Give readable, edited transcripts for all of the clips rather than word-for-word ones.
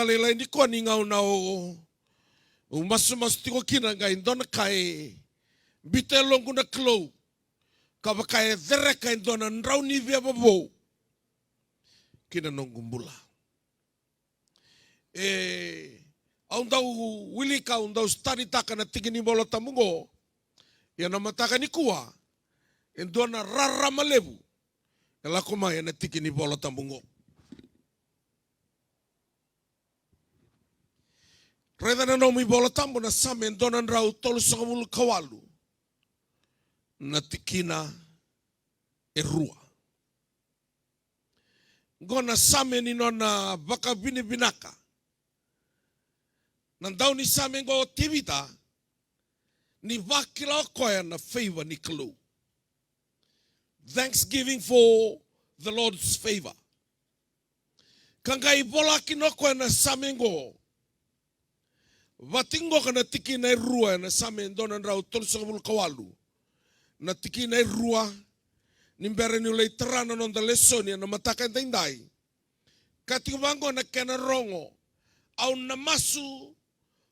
Lain di ko ni ngau nao mas tiko kina ngai dona kai bitelong kuna klo ka kai dere kai dona nrau ni via babo kina nongumbula aundau wilika aundau stari taka na tigini bola tamungo ya na mataka ni kuwa dona rara malebu ela kuma ya na tigini bola tamungo. Reda na nomi bola tambo na same dona nrau tolu sangamulu kawalu na tikina erua. Gona same ni nona baka bini binaka. Nandau ni same ngo tivita ni vakila koya na favor ni kalu. Thanksgiving for the Lord's favor. Kangai bola kinoko na same ngo vatingo kana tiki na rua na same dona nrau tolu sangamulu kawalu na tiki na rua nimbere ni ulei terana non da lesoni na mataka ndai kati wango na kena rongo au na masu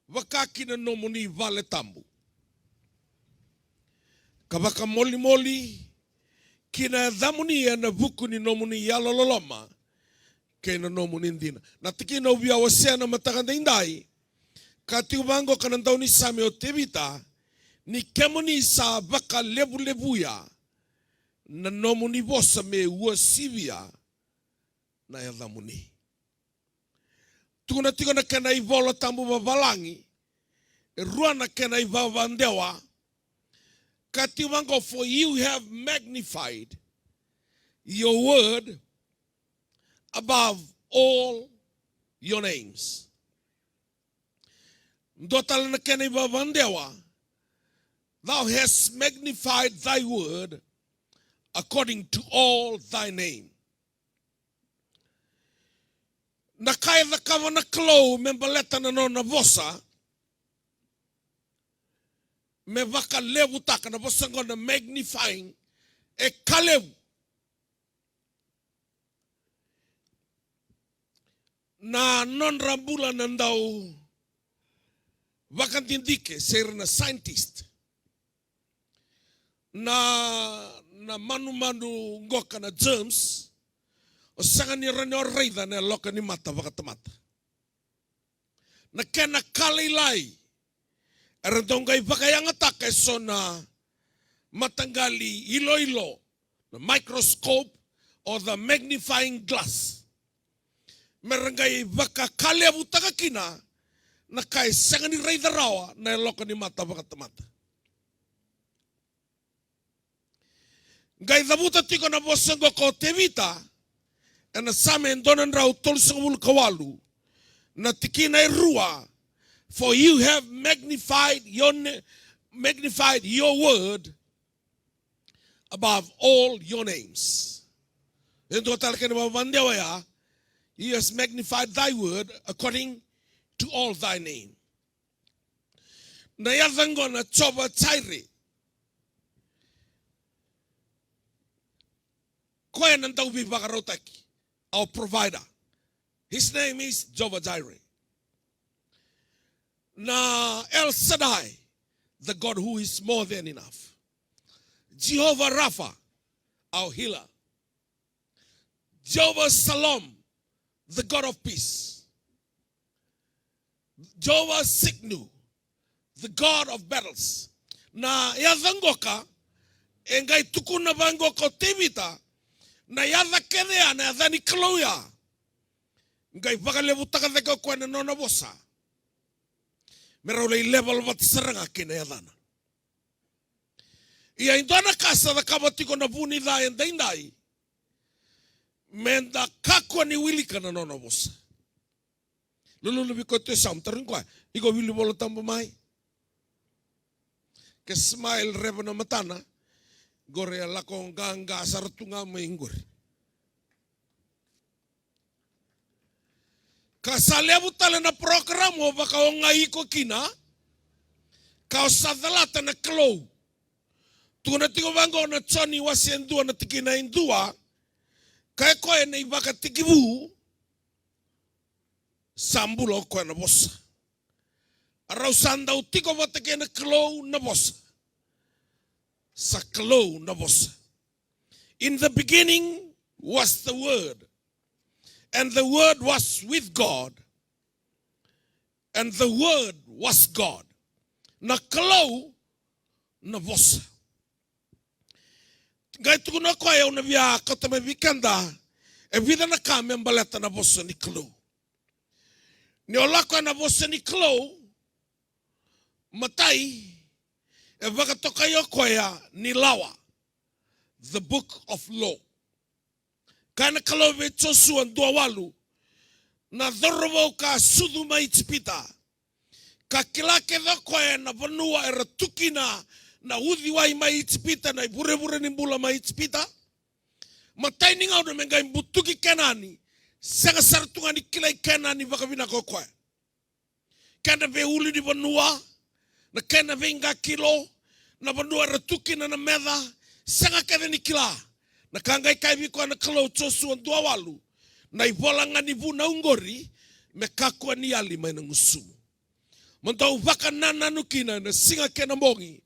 wakaki na nomuni vale tambu kabaka moli moli kina dhamuni ya na vuku ni nomuni yalo loloma kena nomuni ndina na tiki na ubia wasea na mataka ndai kati wango kana ndau ni same o tevita ni kemoni sa baka lebu lebuya na nomuni vosa me ua sivia na ya dhamuni. Tuna tiko na kena i vola tambu babalangi rua na kena i vavandewa kati wango for you have magnified your word above all your names. Ndotala na kena i vavandewa thou hast magnified thy word according to all thy name. Na kaya the kava na klo membaleta na nona vosa me vaka levu taka na vosa ngona magnifying e kalevu na non rambula na ndau vakantindike ser na scientist na manu ngoka na germs o sanga ni rano reida na loka ni mata vakatamata na kena kalilai erandongai vakayanga taka so na matangali ilo the microscope or the magnifying glass merangai vaka kalevu taka kina na kai sanga ni reida rawa na loka ni mata vakatamata. Gai dhabuta tiko na bosango ko tevita na same ndona nrau tolu sangamulu kawalu na tikina rua for you have magnified your word above all your names. Endo talakena babandewa ya he has magnified thy word according to all thy name. Na yadhango na choba chaire our provider. His name is Jehovah Jireh. Na El Shaddai, the God who is more than enough. Jehovah Rapha, our healer. Jehovah Shalom, the God of peace. Jehovah Siknu, the God of battles. Na yazangoka, engai tukuna bangoko tevita, na yadha kedea na yadha ni kloya ngai vakalevu taka theka kwena nona vosa meraule level vatisaranga kena yadhana ia indona kasa da kabatiko na vuni dha endai menda kakwa ni wilika na nona vosa lulu bikote sam taringwa igo wili bolo tambo mai ke smile revena matana gore lako ganga sartunga mengor kasalebu tale na programo baka onga iko kina ka sadalata na klo tuna tigo bango na choni wasiendua na tikina indua kai ko ne baka tikibu sambulo ko na bosa. Arau sanda utiko watake na klo na bosa. Sa klo na bosa. In the beginning was the Word, and the Word was with God, and the Word was God. Na klo na bosa. Gai tuku na koe una via kotame vikanda, e vida na kame mbaleta na bosa ni klo. Ni olako na bosa ni klo, matai, e vakatoka yo koea ni lawa, the book of law. Kana kalo ve Joshua ndua walu, na dhorovo ka sudu maitipita, ka kilake dha koea na vanua era tukina, na udhi wai maitipita na ibure ni mbula maitipita. Matai ni ngau na menga imbutuki kenani, sanga sartunga ni kila kenani vakavina kokoe. Kana ve uli ni vanua, na kena venga kilo, na vanua ratuki na medha, sanga kede ni kila. Na kangai kaivi kwa na kalo Joshua ndua walu, na ibola ngani vuna ungori, me kakua ni ali mai na ngusumu. Montau vaka nana kina na singa kena mongi,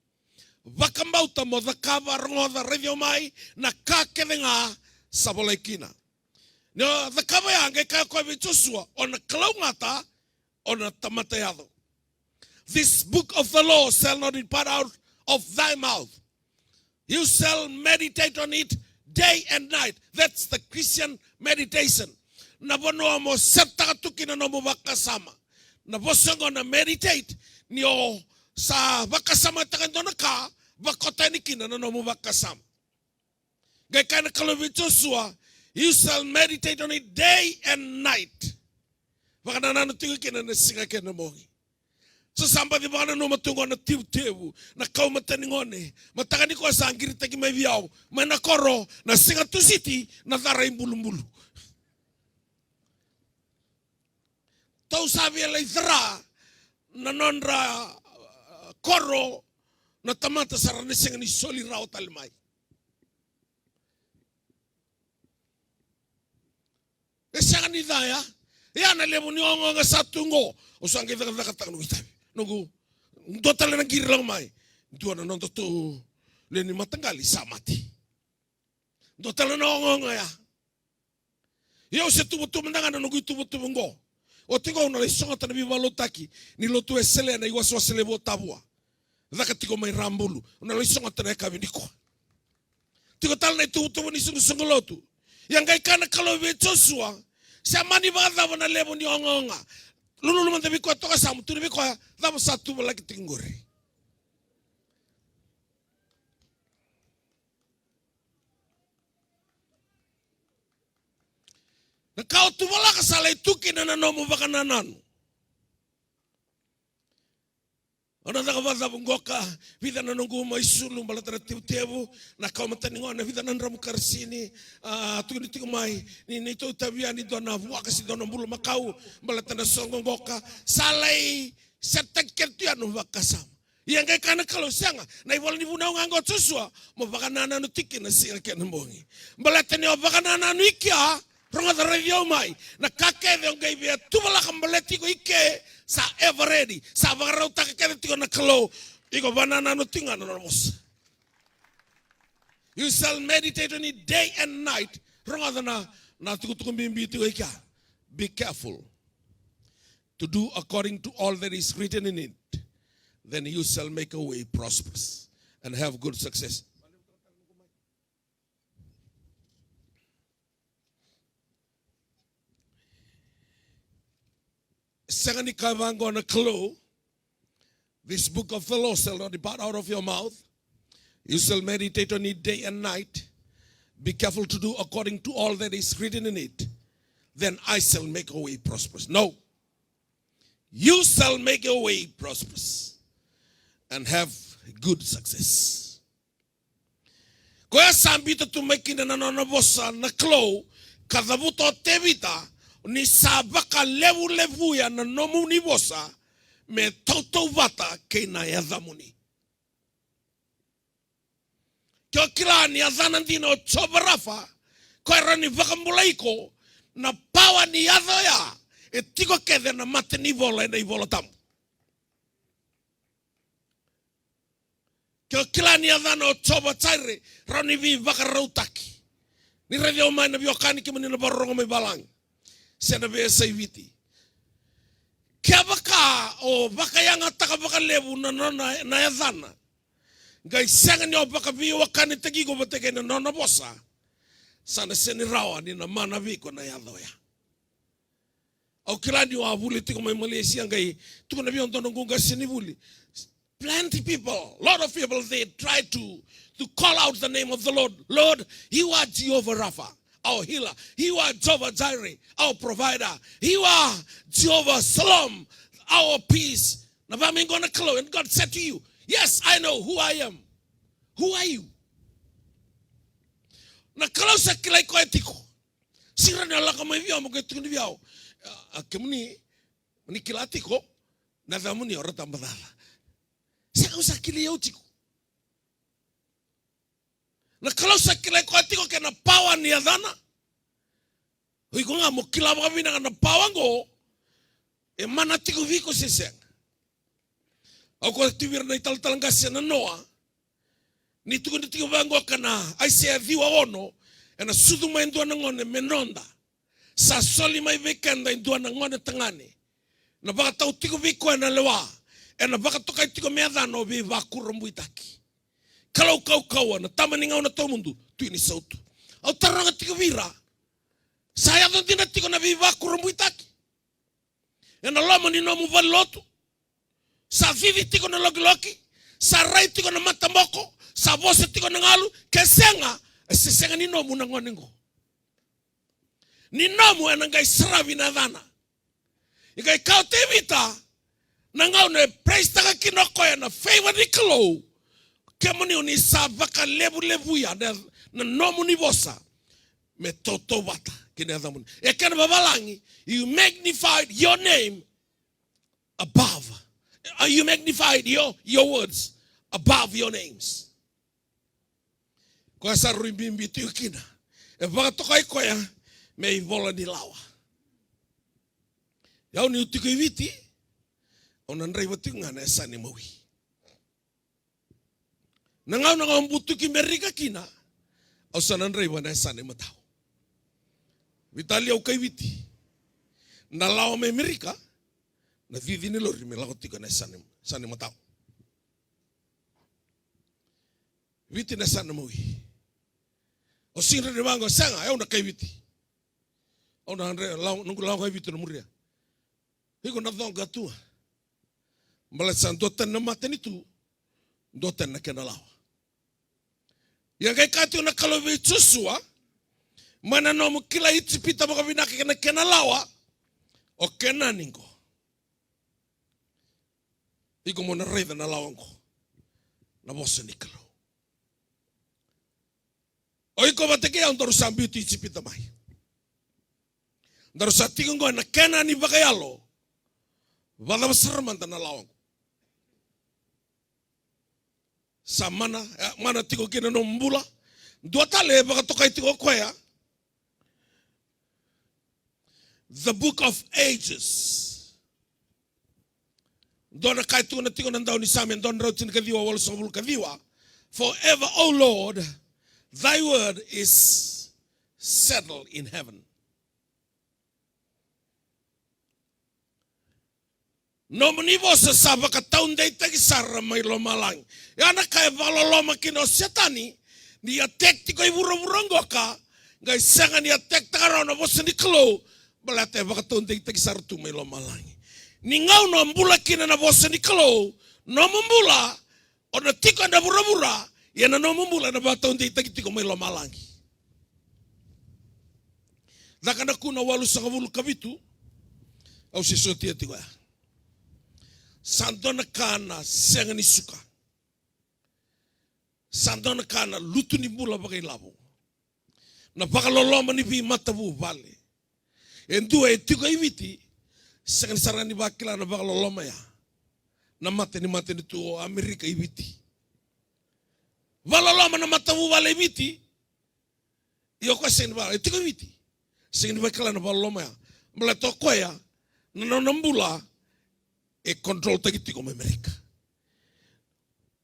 vaka mauta mo the kava rongoda revio mai, na kakede nga sabolai kina. No, the kava yange kaya kwa vi Joshua, ona kalau ngata, ona tamata yado. This book of the law shall not depart out of thy mouth. You shall meditate on it day and night. That's the Christian meditation. Na bono mo septa tukina no mo bakasama. Na bosongo na meditate nio sa bakasama takandona ka bakota ni kina no mo bakasama. Gai kana kalovi Joshua, you shall meditate on it day and night. Bakana no tinga kina na singa kina mogi. So samba di bana no matungo na tiu na kau mataningone matagani ko sa angiri tagi mai viau mana koro na singa tu city na dara imbulu tau sabi ala idra na nonra koro na tamata sarane singa ni soli rao talmai esanga ni daya ya na lebo ni onga satungo usangi daga takno kitabi nunggu total na kiri lang mai tuan na nonto tu leni matangali samati total na onga ya yo se tu mendangan nunggu tu ngo o tingo na lesonga tana biwa lotaki ni lotu esele na iwaso sele botabua daka tiko mai rambulu na lesonga tana ka biniko tiko tal na tu ni sungu lotu yang kai kana kalau ve Joshua samani bada wana lebo ni onga lulu manda biko toka samu tu biko damo satu lagi tinggore. Na kau tu wala kasala itu kina na nomu bakananan. Ona daga bada bungoka vida na nungu maisulu balatara tibu na kau mataningo na vida na ramu karsini tu ni tiku mai ni tu tabia ni dona buaka si dona bulu makau balatara songongoka salai setek kertianu bakasam yang kai kana kalau sanga na iwala ni bunau ngango Joshua mo bakanana no tiki na singa kena mbongi balatani o bakanana no ikia ronga da radio mai na kake de ngai via tu bala kambaleti ko ike sa ever ready sa bagarau takake tiko na kalo iko banana no tinga no mos. You shall meditate on it day and night ronga da na tuku bimbi tiko ika. Be careful to do according to all that is written in it, then you shall make a way prosperous and have good success. Second kavango na klo, this book of the law shall not depart out of your mouth. You shall meditate on it day and night. Be careful to do according to all that is written in it. Then I shall make a way prosperous. No. You shall make a way prosperous and have good success. Kaya sambito tumakin na nanabosa na klo, kadabuto tevita, ni sabaka levu ya na nomu ni bosa me toto vata ke na yadhamuni. Kyo kila ni yadhanandino chobarafa kwa rani vakambulaiko na pawa ni yadhaya e tiko kethe na mate ni vola na ivola tamu. Kio kilani adhana o toba taire rani vi vakarautaki. Ni redi o mai na biokani ki mani na barongo mai balang. Sena be sa iviti. Kia baka o baka yanga taka baka levu na nona na adhana. Ngai senga ni o baka vi wakani tegigo bateke na nona bosa. Sana seni rawa ni na mana viko na yadhoya. Au kilani o avuli tiko mai Malaysia ngai tuko na bion tono ngunga seni vuli. Plenty people, a lot of people, they try to call out the name of the Lord. Lord, you are Jehovah Rapha, our healer. You are Jehovah Jireh, our provider. You are Jehovah Shalom, our peace. And God said to you, yes, I know who I am. Who are you? Na kalau sa kilay ko etiko. Sira na lang kamay viyaw, magkaitikon viyaw. Kemuni, manikilati ko, nadamuni orata madala. Saka usa kili yautiko. Na kalau sa kilay ko atiko kaya na pawan ni adhana. Hui ko nga mo kilab kami na pawan ko. E manatiko viko siseng. Ako ko tiwir na italtalanggasya na Noah. Ni tuko ni tiko bango kana Isaiah viwa ono. E na suduma indua na ngone menonda. Sa soli mai vekenda indua na ngone tangane. Na baka tau tiko viko na lewa. E na baka tokai tiko meadhano vi vakurambu itaki. Kalau kau na tamani ngau na tau mundu, tu ini sautu. Au taranga tiko vira. Saya don tina tiko na vi vakurambu itaki. E na loma ni nomu valotu. Sa vivi tiko na logi. Sa rai tiko na matamoko. Sa vose tiko na ngalu. Kesenga, sesenga ni nomu na ngonengo. Ni nomu e na ngai saravi na dhana. Ikai kau te vita. Nangau ne praise taka kinoko ya na favor ni kalo. Kemoni uni sa vaka levu ya na nomu ni vosa. Me toto wata kine adhamuni. E kena babalangi, you magnified your name above. You magnified your words above your names. Kwa sa ruimbimbi tu kina. E vaka toka ikoya me i vola ni lawa. Yau ni utiko iviti. Onan rai wati ngana esane mawi. Nangau nangau mbutu ki merika kina. Au sanan rai wana esane matau. Vitali au kai viti. Na lao me merika. Na vivi ni lori me lao tika na esane matau. Viti na esane mawi. O sinra ni wango sanga. Au na kai viti. Au na andre nungu lao kai viti na muria. Hiko na dhonga tua. Malasan dotan na maten itu, dotan na kenalawa. Yang kay kati na kalobi susua, mana no mo kila itipita mo kami na kenalawa, o kenaningo. Iko mo na reda na lawang ko, na bosa ni kalo. O iko bateke ang darusan beauty itipita mai. Darusan tingong ko na kenani bakayalo, wala masaraman na lawang. Sa mana tiko kina no mbula. Dua tale baka tokai tiko kwea. The book of ages. Dona kai tiko na tiko nandao ni samen don rautin kadiwa wala sabul kadiwa. Forever, O Lord, thy word is settled in heaven. No manivo sa saba ka taon day tagisara may lomalang. Yana kaya valoloma kino setani ni atek ti ko iburo-burongo ka ngay sanga ni atek takaraw na bosa ni klo balate baka taon day tagisara tu may lomalang. Ni ngau no ambula kina na bosa ni klo no mambula o na tiko na bura-bura yana no mambula na baka taon day tagitiko may lomalang. Daka na kuna walu sa kavulu kavitu au si sotia tiko ya. Sandona kana senga ni suka. Sandona kana lutu ni mula bagai labo. Na baka loloma ni pi matabu vale. Endu e tiko iviti senga ni sarani bakila na baka loloma ya. Na mate ni tu Amerika iviti. Valoloma na matabu vale iviti. Iyo kwa senga ni baka tiko iviti. Senga ni bakila na baka loloma ya. Mala toko ya nanonambula e control tagiti ko Amerika.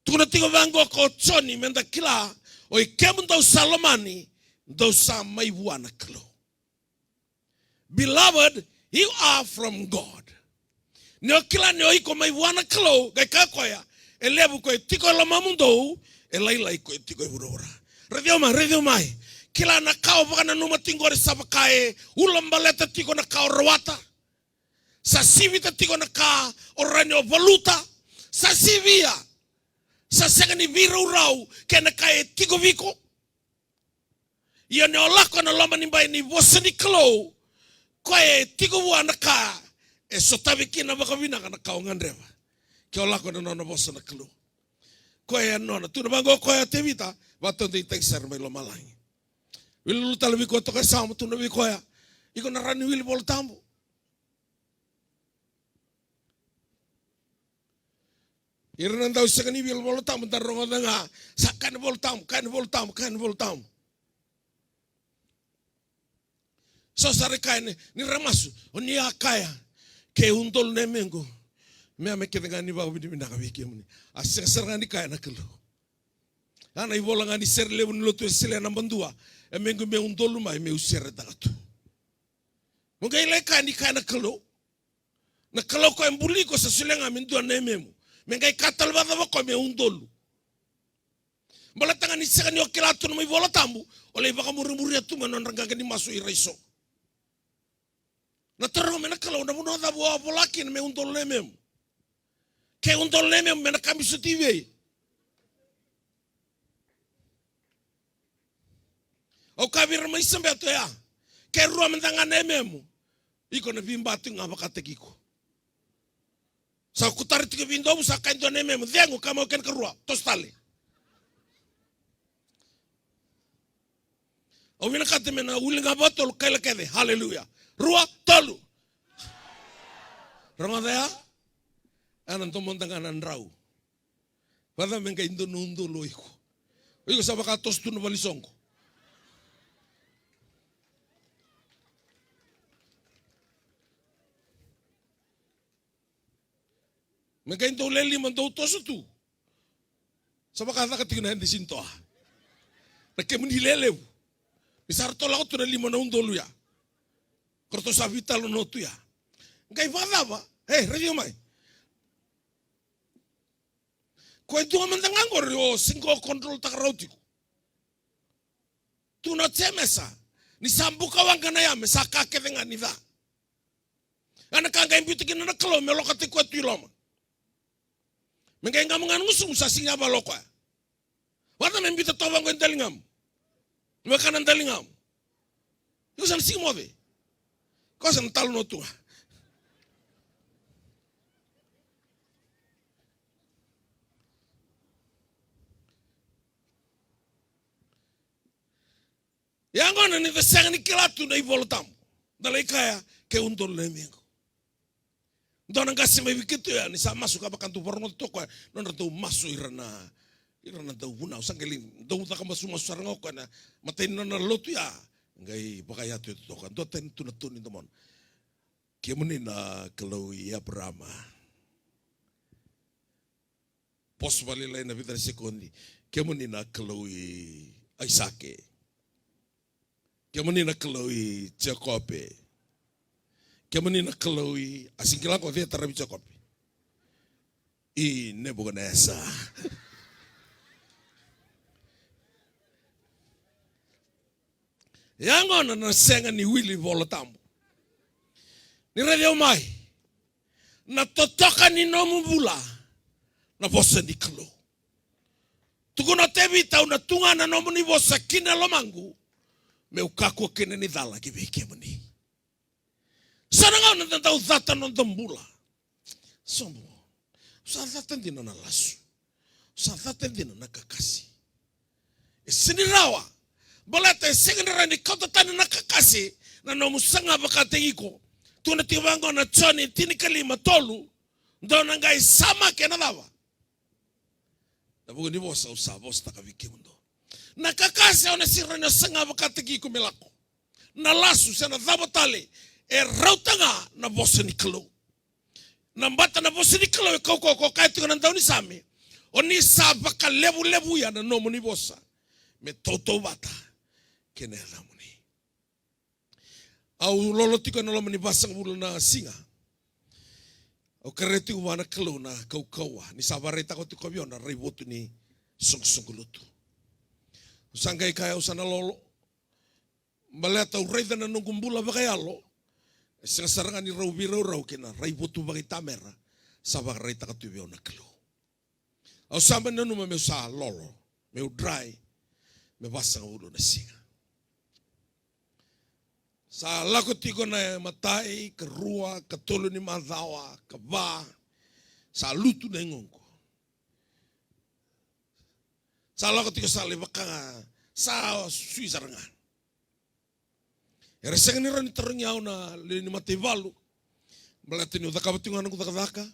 Tuna tigo vango ko choni menda kila o ikemu ndau Salomani ndau sa maibuana kalo. Beloved, you are from God. Neo kila neo iko maibuana kalo gai kakoya elebu ko tiko la mamundo e laila iko tiko iburora. Radio mai kila na kao baka numa tingore sabakae ulambaleta tiko na kao rawata. Sa sivita tiko na ka oranyo valuta sa sivia sa segani vira urau kena kae tiko viko ia ne olako na lama nimbai ni vosani klo koe tiko wana ka e sotaviki na vakavina kana kao ngandreva ke olako na nona vosana klo koe nona tuna bango koe te vita vatonde itexer mai lo malangi wilu talviko toka samu tuna vikoya iko na rani wili bol tambo. Irna ndau segani wil voltam tarongo danga sakan voltam. So sare kaine ni ramasu oni akaya ke undol nemengo me ame ke ngani ba bidi minaka wiki muni asir serngani kaya nakelo ana ivola ngani serle un lotu sele na bandua e mengo me undol mai me usere dagatu mo ngai le kani kaya nakelo nakelo ko embuli ko sa sulenga mindua nememu mengai katal bada ko me undolu bola tangani segani okilatu no ivola tambu ole baka muri atu manon ranga ni masu iraiso na taro mena kalau na muno da boa volakin me undolu nemem ke undolu nemem mena kamisu TV o kabir mai sambe to ya ke ruwa mendanga nemem iko na vimba tinga bakatekiko sa kutar tiga vindo sa kanto neme mdengo kama ken kerua tostale o mina kate mena ulinga botol kele kede haleluya rua tolu ronga dea anan to montanga nan rau pada menga indo nundo loiko iko sa baka tostu no balisongo menga indo leli mando tosu tu sa baka ta katina hindi sinto na kemuni lelew bisar to lago to na limo na undolu ya korto sa vital no tu ya ngai vadava radio mai ko tu mandanga ngor yo singo control takrautiko tu no temesa ni sambuka wangana ya mesaka kevenga ni da ana kanga imbuti na kalo melokate ko tu loma mengai ngamungan ngusung sa singa balokwa wata membita tobang ko dalingam makanan dalingam yusan sing move ko san tal no tu yango na ni vesang ni kilatu na ivoltam dalai kaya ke undol lemengo dona ngasi mai bikitu ya ni sama suka bakan tu porno to ko non to masu irana do buna usangelin do ta kama suma sarngo ko na matain non lotu ya ngai bakaya tu to kan do ten tu na tu ni tomon ke muni na kalau ya brama pos vale la na vida secondi ke muni na kalau Isake ke muni na kalau Jacobe kemani na kaloi asingkila ko dia tarabi Jacob i Nebukadneza yango na senga ni wili volatambo ni radio mai na totoka ni nomu bula na vosa ni kalo tukuna tebi tau na tunga na nomu ni vosa kina lomangu me ukako kene ni dala kibeke mani sarangau na tentang zatan nonton bula sombo zatan di nona lasu zatan di nona kakasi sinirawa bolete singira ni kota tani na kakasi na nomu sanga bakate iko tuna tiwango na choni tini kalima tolu ndona ngai sama kena dawa na bugo ni bosa usabo staka vikimundo na kakasi ona siranya sanga bakate iko milako na lasu sana dhabatale e rautanga na bosa ni kalau. Na bata na bosa ni kalau e kau kai tu nan ni same. Oni sabaka lebu ya na nomo ni bosa. Me toto bata kene lamuni. Au lolo tiko na lomo ni basang bulu na singa. O kereti wana kalau na kau ni sabareta ko tiko biona ribotu ni sung-sungulutu. Usangkai kaya usana lolo. Maleta ureida na nungumbula bakayalo. Singasarangan ni rau birau kena ribotu bagi tamera. Sabareta ka tu biona kalau. Au samba na numa meu sa lolo. Meu dry. Me basang bulu na singa. Sa lako tiko na matai, ke rua, ke tolu ni madhawa, ke ba, sa lutu na ngongko. Sa lako tiko sa lebakanga, sa sui sarangan. Ere senga ni rani tarungi au na le ni matai valu. Balata ni udaka batingan ang udaka,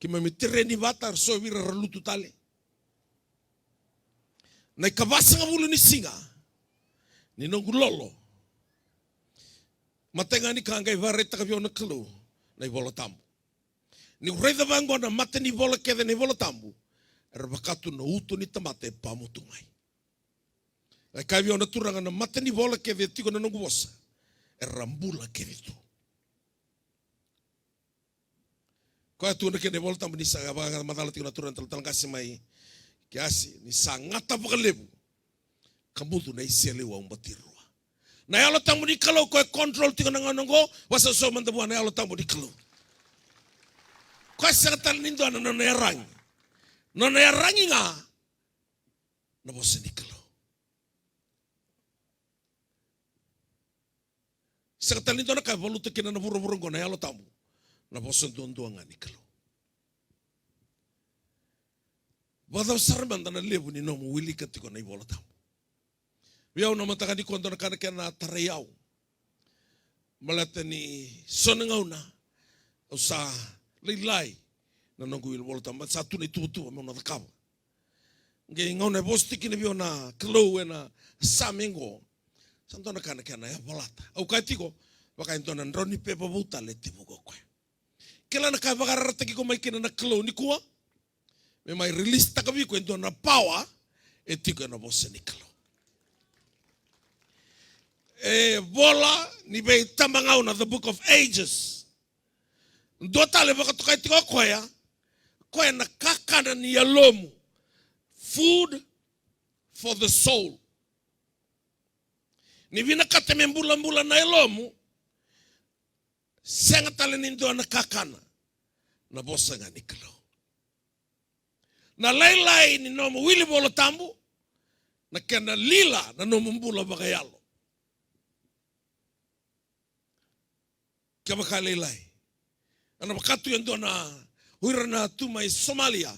ki mamitire ni bata, so vira ralutu tale. Na ikabasa nga bulu ni singa, ni nongu lolo. Matenga ni kangai vareta ka biona kelu na ibola tambu. Ni ureda bango na mate ni bola kede ni bola tambu. Erbakatu na utu ni tamate pamutungai. Ai ka biona turanga na mate ni bola kede tiko na nungu bosa. Erambula kede tu. Ko atu na kede bola tambu ni sa baga matala tiko na turanga talang kasi mai kiasi ni sangata bakalebu. Kambutu na isele wa umbatiru. Na yalo tamu di kalau koe kontrol tiga nangonongo wasa so mantabuan na yalo tamu di kalau. Koe sekatan nindo ana nona yarangi. Nona yarangi nga na bosa di kalau. Sekatan nindo na kai voluta kina na buru-burungo na yalo tamu. Na bosa duan-duan nga ni kalau. Wadaw sarman na lebu ni nomu wili katiko na ibola tamu. Biau na mataka di konto na kana kena tarayau. Malata ni sonengau na. O sa laylay na nangguil volta. Mat sa tunay tuwa-tuwa mo na takawa. Ngay ngau na bosti kina biau na klo na samingo. Santo na kana kena ya balata. Au kai tiko. Baka into na nroni pepa buta le tibugo kwe. Kela na kai bakararata ki ko may kina na klo ni kuwa. May may release takabi ko into na power. E tiko na bosa ni klo. Bola ni be tamangau na the book of ages. Ndota le baka tukai tiko koya na kakana ni yalomu. Food for the soul. Ni vina kate membula na yalomu. Senga tale nindo na kakana. Na bosa nga niklo. Na laylay ni nomu wili bola tambu. Na kena lila na nomu mbula bagayalo. Kaya makalilay. Ano makatu yan doon na huira na tumay Somalia.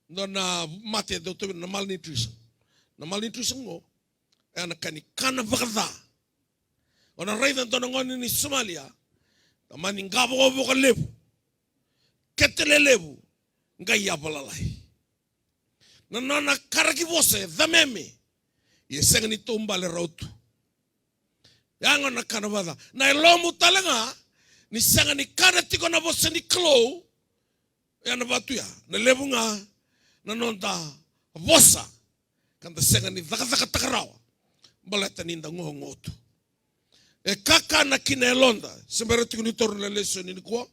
Doon na mati doon na malnutrition. Na malnutrition mo, ay nakanikana bakada. O na ray doon na ngonin ni Somalia, na maningabo ko ka lebu. Ketele lebu, ngaya balalay. Na nakaragibose, dhameme, yeseng ni tumbale rautu. Yangon na kanabada. Na ilomu talaga, ni sanga ni kada tiko na bosa ni klo ya na batu ya na lebu nga na nonta bosa kanta sanga ni dhaka takarawa balata ninda ngongotu e kaka na kina elonda sembara tiko ni torno la leso ni kwa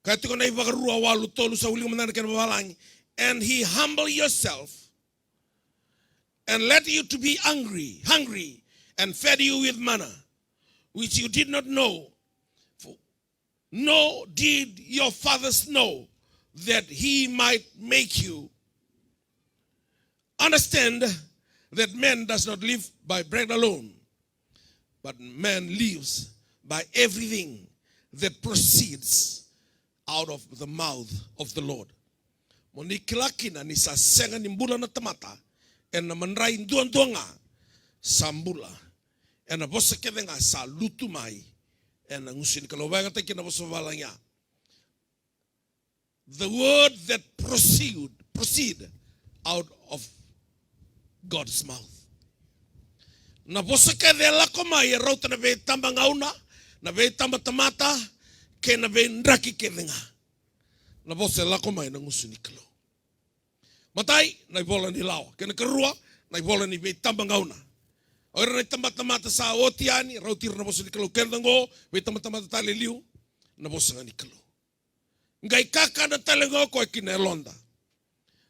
kaya tiko na ibagarua walu tolu sa uling manana kena babalangi and he humble yourself and let you to be hungry and fed you with manna which you did not know, nor did your fathers know, that he might make you understand that man does not live by bread alone, but man lives by everything that proceeds out of the mouth of the Lord. Monikilakina ni sa senga ni mbula na tamata, en na manray duang-duanga sa mbula. En na bosa kede nga sa lutu mai. En na ngusin kalaway nga tayo kinabosa valanya. The word that proceed out of God's mouth. Na bosa ke de la koma ye rauta na ve tamba ngauna, na ve tamba tamata, ke na ve ndraki ke denga. Na bosa la koma na ngusu ni kalo. Matai na bola ni lawa, ke na kerua na bola ni ve tamba ngauna. Ora na tamba tamata sa otiani, rautir na bosa ni kalo kendango, ve tamba tamata tale liu, na bosa ni kalo. Ngai kaka na tale ngo ko kina londa.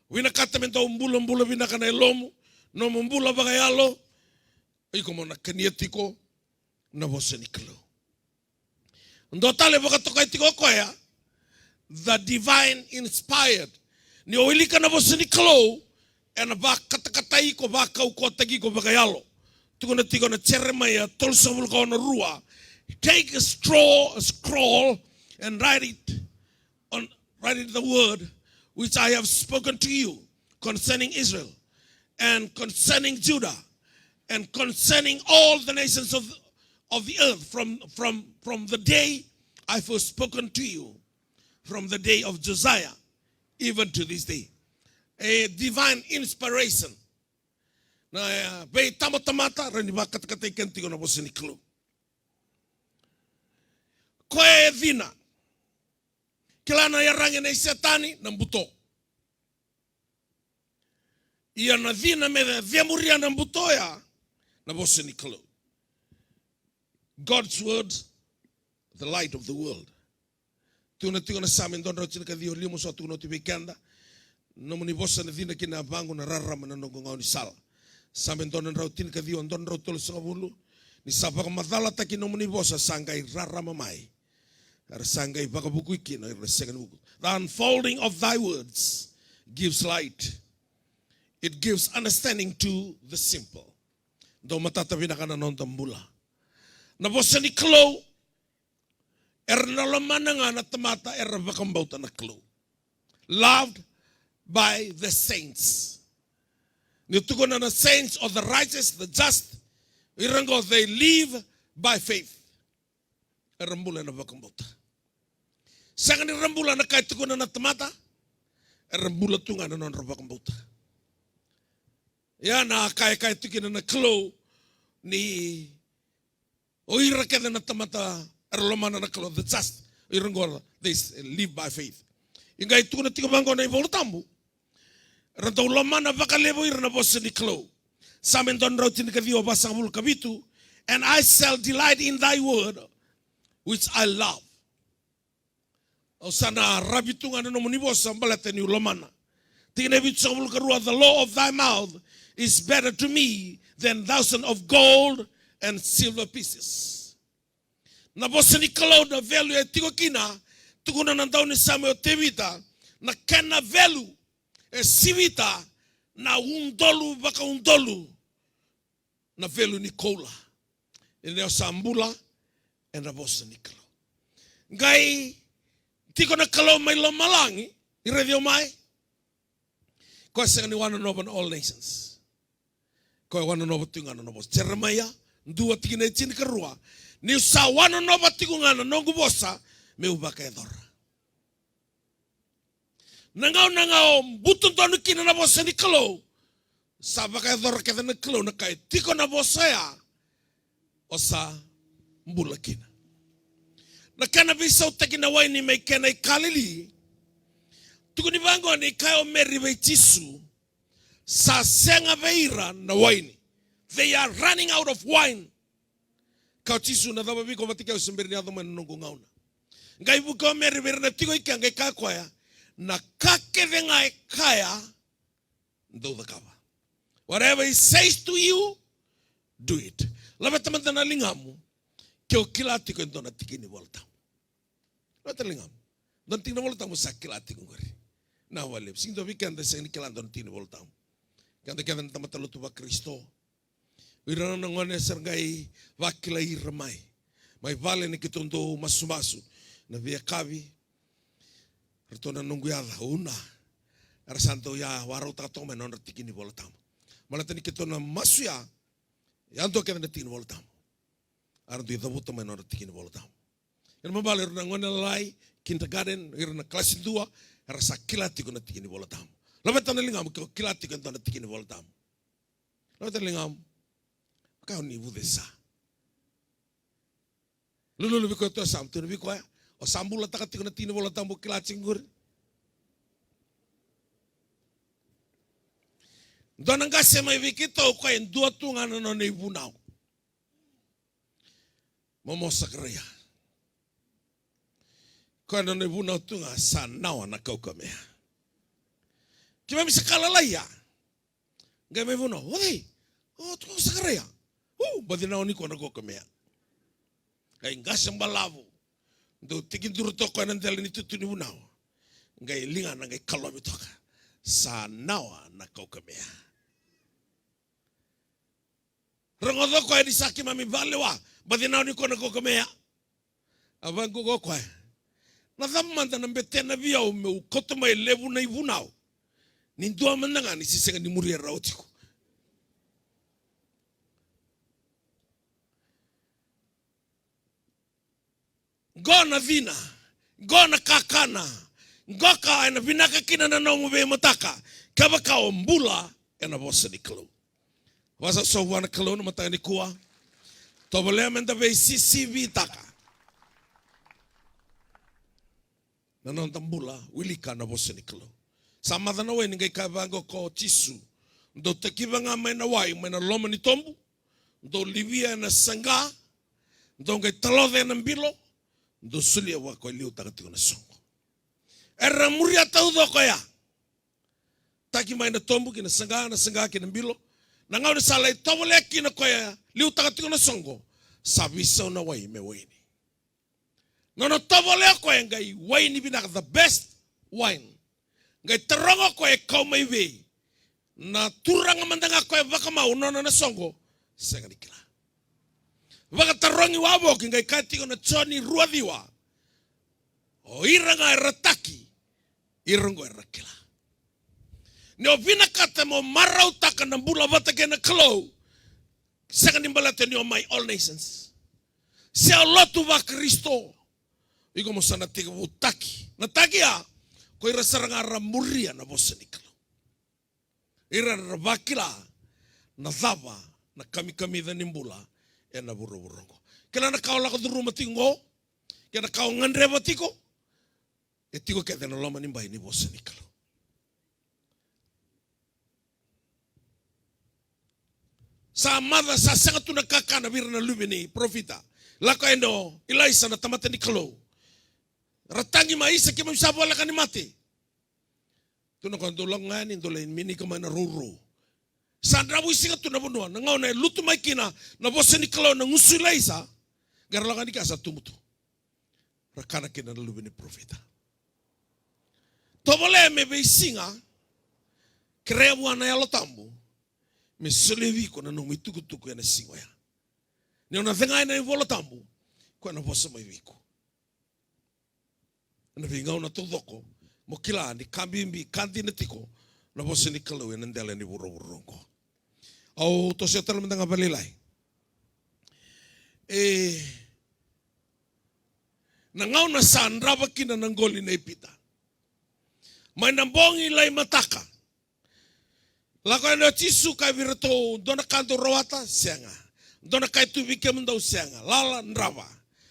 Wina kata mento mbula wina kana elomu, no mbula bagayalo. Iko mona kanietiko na bosa ni kalo. Ndo tale baka toka itiko koya, the divine inspired. Ni oilika na bosa ni kalo, ena ba kata iko ba kau kota ko bagayalo. Tuko na tiko na Jeremiah tolsa vulka na rua. Take a scroll and write it the word which I have spoken to you concerning Israel and concerning Judah and concerning all the nations of the earth from the day I first spoken to you, from the day of Josiah, even to this day. A divine inspiration. Na be tamata rani ba kata kentigo na bosa ni kalo. Koe vina. Kilana ya rangi na setani na mbuto. Ia na vina me viamuria na mbuto ya na bosa ni kalo. God's word, the light of the world. Tuna tigo na samin don rotina ka dio limo so tuno tibe kanda. No muni bosa na vina kina bangu na rarama na nongo ngau ni sala. Samin don rotina ka dio don rotol sa bulu. Ni sabaka madala taki no muni bosa sangai rarama mai. The unfolding of thy words gives light. It gives understanding to the simple. Do matatabi na kana non tambula. Na bosa ni klo ernalomana nga na tamata bakambauta na klo. Loved by the saints. Nituko na saints of the righteous, the just. Irango they live by faith. Rambula na bakambota. Sangan rambula na kahit ko na natamata, rambula tunga na non bakambota. Ya na kahit tukin na klo ni oira ka na natamata arlomana na klo the just irangola they live by faith. Inga itu na tigabango na ivoltamu. Rantaw lomana bakalebo irna bosa ni klo. Samen don rautin ka dio basa bul kabitu, and I shall delight in thy word, which I love. O sana rabitunga na nomunibosa mbalete ni ulomana. Tingene bitu sabul karua, the law of thy mouth is better to me than 1,000 of gold and silver pieces. Na bosa ni kalau na value e tigo kina, tukuna nandao ni same o tevita, na kena value e sivita na undolu baka undolu, na value ni kola. Ineo sambula e na bosa ni kalau. Ngai tiko na kalau may lomalangi, i-review mai. Koe sa ni wana noban all nations. Koe wana noba tinga na nobos. Jeremiah, ndua tiki na itin karua. Ni sa wana noba tiku nga na nongu bosa, me ubaka edora. Nangao, butun tonu kina na bosa ni kalau. Sa baka edora kada na kalau na kai tiko na bosa ya. O sa mbula kina. Na kana bisa utaki na waini may kena ikalili. Tukuni bango ni kayo meri beitisu. Sa senga beira na waini. They are running out of wine. Kao tisu na dhaba biko matika usemberi ni adhama nungu ngauna. Ngai buko meri beira na tiko ikia ngai kaya kwaya. Na kake venga kaya. Ndo dhakaba. Whatever he says to you, do it. Laba tamanta na lingamu. Kyo kila tiko ito na tiki ni voltamu. Laba lingamu. Don tiki na voltamu sa kila tiko ngari. Na wale. Sing do weekend sa ni kila don tiki ni voltamu. Kanda kanda na tamatalutu ba Kristo. Wirana na ngone sargai wakila iramay. May vale ni kitundo masumasu. Na via kavi. Rito na nungu yada una. Arasanto ya waro tato menon tiki ni voltamu. Malatani kito na masuya. Yanto kaya na tiki ni voltamu. Aran tu dabuta menor tiki ni voltamu. Yan mabale na ngone lai kindergarten irna klase 2 rasa kilati ko na tiki ni voltamu. Labatan na lingam ko kilati ko na tiki ni voltamu. Labatan lingam Kau ni vudesa. Lulu biko to sam tu biko ya. O sambula takati kuna tino bola tambo kila cinggur. Dona ngase mai vikito ko en dua tunga no nei bunau. Momo sakrea. Ko no nei bunau tunga sa nawa na kau kamea. Kima misa kalalaya. Ngai mai bunau. Oi. Oh tu sakrea. Badi nawa ni ko na kau kamea. Ngai ngase mbalavu. Do tikin duru toko nan tele ni tutu ni bunau. Ngai linga na ngai kalomi toka. Sa nawa na kau kamea. Rongodo ko di saki mami balewa. Badi nawa ni ko na kau kamea. Abang ko ko. Na zamanta na betena via o meu koto mai levu na ibunau. Ni ndua mananga ni sisenga ni muri rautiko. Gona vina, gona kakana, goka ena vinaka kina na nongu ve mataka, kabaka o mbula ena vosa ni kalo. Wasa so wana kalo na mataka ni kuwa, tobole menda ve sisi vitaka. Na nonta mbula, wilika na vosa ni kalo. Samadha na we ningai kavango ko tisu, ndo tekiva nga mena wai, mena loma ni tombu, ndo livia na sanga, ndo ngai talode na mbilo, do sulia wa ko liu takati na songo era muria tau do ko ya taki mai na tombu kina sanga kina mbilo na ngau sala tobole kina ko ya liu takati na songo sabisa na wai me waini no tobole ko ngai waini bina the best wine ngai terongo ko e kau mai we na turanga mandanga ko e vaka mau no na songo senga dikila Wakatarongi wabo kingai kati kona choni ruadhiwa. O iranga erataki. Irango erakila. Ne opina kata mo marau taka na mbula vata kena kalo. Saka nimbalate ni o my all nations. Se a lotu wa Kristo. Iko mo sana tiga utaki. Na takia. Ko ira saranga ramuria na bosa ni kalo. Ira rabakila. Na dhava. Na kami da nimbula. Ena buru-burungo. Kena na kau lako duru matingo. Kena kau ngandre batiko. Etiko kete na loma nimba ini bosa ni kalo. Sa mada sa sangatu na kakana vira na lumini profita. Lako endo ilaisa na tamata ni kalo. Ratangi maisa kima misabu wala kani mati. Tuna kau ndolong ngani ndolain mini kama na ruru. Sandra wisinga tu na bunua na ngau na lutu maikina na bosa ni kalau na ngusulai sa garalakan dika sa tumutu rakana kina na lubini profeta tobole me beisinga krebu ana ya lotambu me solevi ko na no mitukutuku ya na singo ya ni ona venga na volo tambu ko na bosa mai viko na vinga na tudoko mokila ni kambimbi kantinetiko na bosa ni kalau ya ndele ni buro-burongo. Au to se tala mendanga balilai. Nangau na sandraba kina nangoli na ipita. May nambongi lai mataka. Lako eno tisu kai virato dona kanto rawata sianga. Dona kai tubike mendau sianga. Lala ndraba.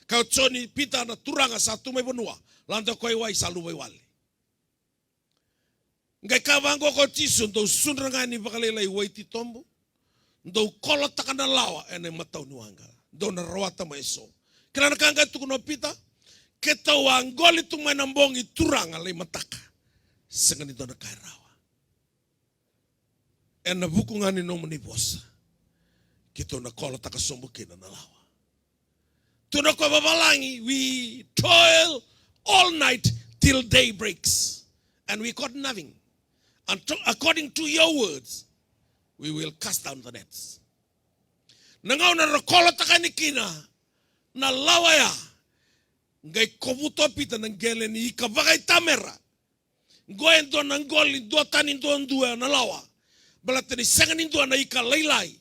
Kau choni pita na turanga satu mai benua. Landa koi wai salu wai wali. Ngai kavango ko tisu ndo sunrangani bakalelai waiti tombo. Ndo kolo takana lawa ene matau nuanga. Ndo na rawata maeso. Kila nakanga tukuno pita. Keta wangoli tumai nambongi turanga lai mataka. Sengani ndo na kai rawa. Ena buku ngani nomu ni bosa. Kito na kolo takasombo kina na lawa. Tuna kwa babalangi. We toil all night till day breaks. And we got nothing. And according to your words, we will cast down the nets. Nangau na rakolo takanikina na lawaya ngai kobuto pita nangele ni ikabagai tamera ngoen do nangoli do tani do ndua na lawa balatani sangani do na ika lailai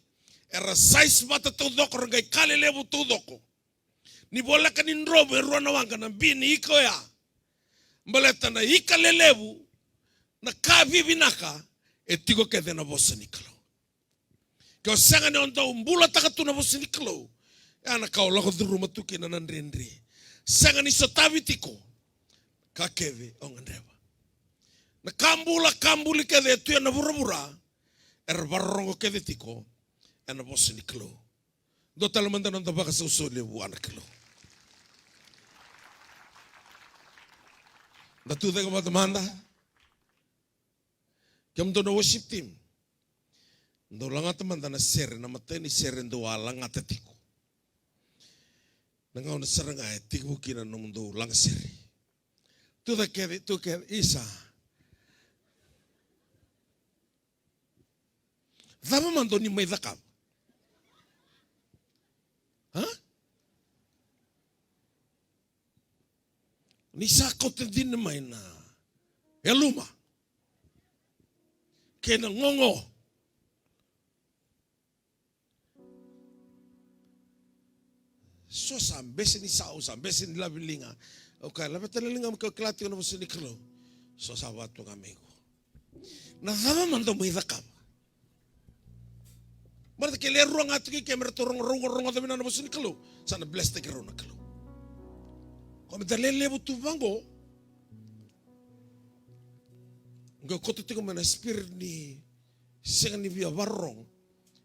era size mata to doko ngai kale lebu to doko ni bola kanin robo rona wanga na bini iko ya balatana ika lelebu na ka vivinaka etiko kede na bosa nikalo Kau sangan on tau mbula takatuna bosini kelo. Ana kau lako rumah tuki na nandrendre. Sangan iso tavitiko. Kakeve ongandewa. Na kambuli kede tu na burabura. Barrongo kede tiko. Ana bosini kelo. Do talamanda non tabaka sa usole buana kelo. Datu tega matamanda. Kiam do na worship team. Ndo langa tamanda na sere na mateni sere ndo alanga tatiko. Nangau na saranga e tikbuki na ndo langa sere. Tu kede isa. Dama mando ni may dakap. Ha? Ni sakot din naman na eluma. Kena ngongo. So besin ni sao besin ni labilinga. Okay, labat talalinga magkaklati ko na mo siniklo. So sabat mo kami ko. Nahama man daw may dakap. Berarti kaya ruang atu kaya mertorong atu na mo siniklo. Sana bless te karo na kalo. Kami dalele butu bango. Nga koto tiko mana spirit ni sengan ni via barrong.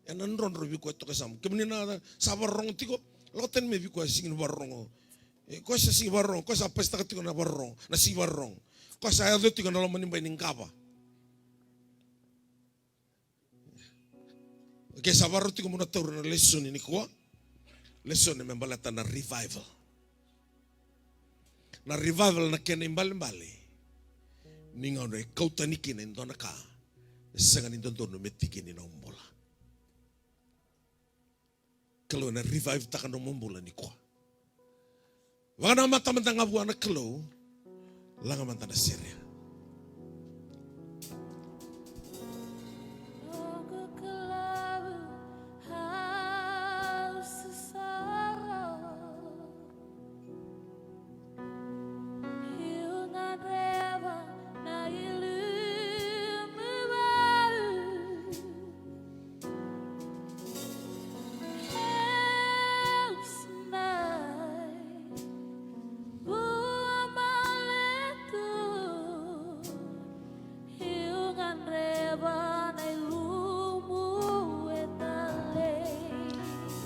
Yan nandron robi ko ito kasam. Kami na sa barrong tiko. Loten me vi ko singin barrong. Ko sa sing barrong, ko sa pesta tiko na barrong, na si barrong. Ko sa ado tiko na loman ni kapa. Ke sa barrong tiko muna tawro na lesson ni ko. Lesson ni membalata na revival. Na revival na kena imbali. Ninga no kau tanikin en dona ka. Sangan indon dono metikin ina umbola. Kalau na revive takan no mumbula ni kwa. Wana mata mantang abu anak kalau langa mantana Syria.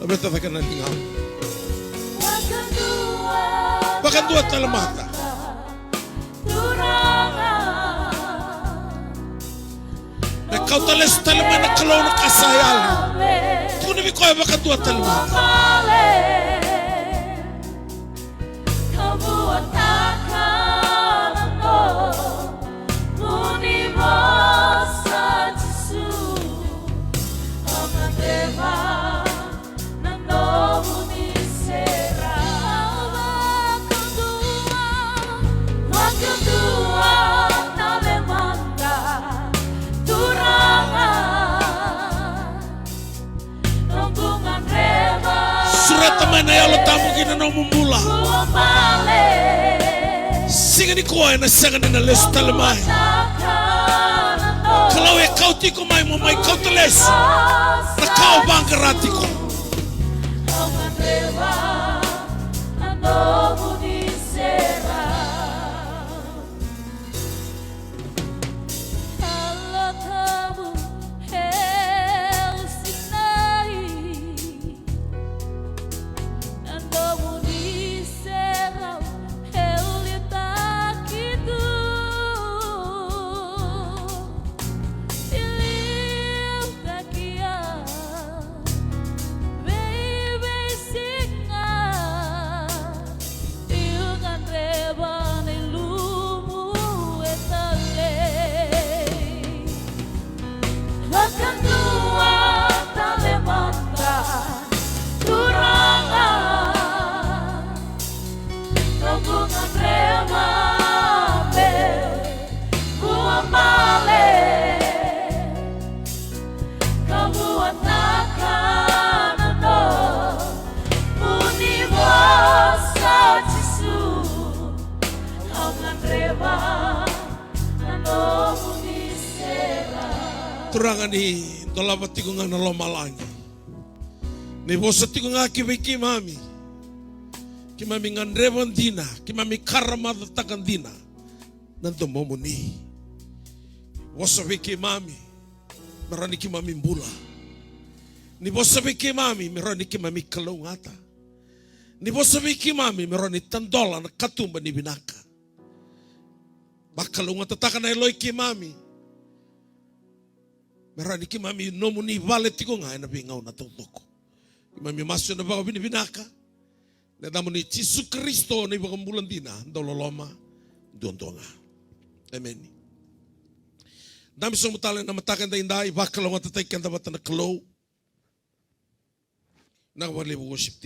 Beta takan nangingam. Bahkan dua talamata. Na kau tales talamana kalau nak kasayal. Kau ni kau bahkan dua talamata. Mana ya lo tamu kina no mumbula. Singa ni koe na sanga na les talamai. Kalau e kau tiko mai mo mai kau teles. Na kau bangkarati ko. Turangan ni Tola batiku nga naloma langi. Ni bosa tiku nga kibiki mami. Kimami ngandrevan dina. Kimami karamata takandina. Nanto momuni. Bosa biki mami. Merani kimami mbula. Ni bosa biki mami. Merani kimami kalungata. Ni bosa biki mami. Merani tandola na katumba ni binaka. Bakalungata takana eloi kimami. Merani kimami nomuni vale tiko nga na bingau na totoko. Kimami maso na baka binaka. Na damo ni Yesu Kristo na ibang bulan dina. Dololoma. Duontonga. Amen. Dami sa mutala na matakan da inday. Bakalungata tayo kanda bata na kalaw. Nakawali worship team.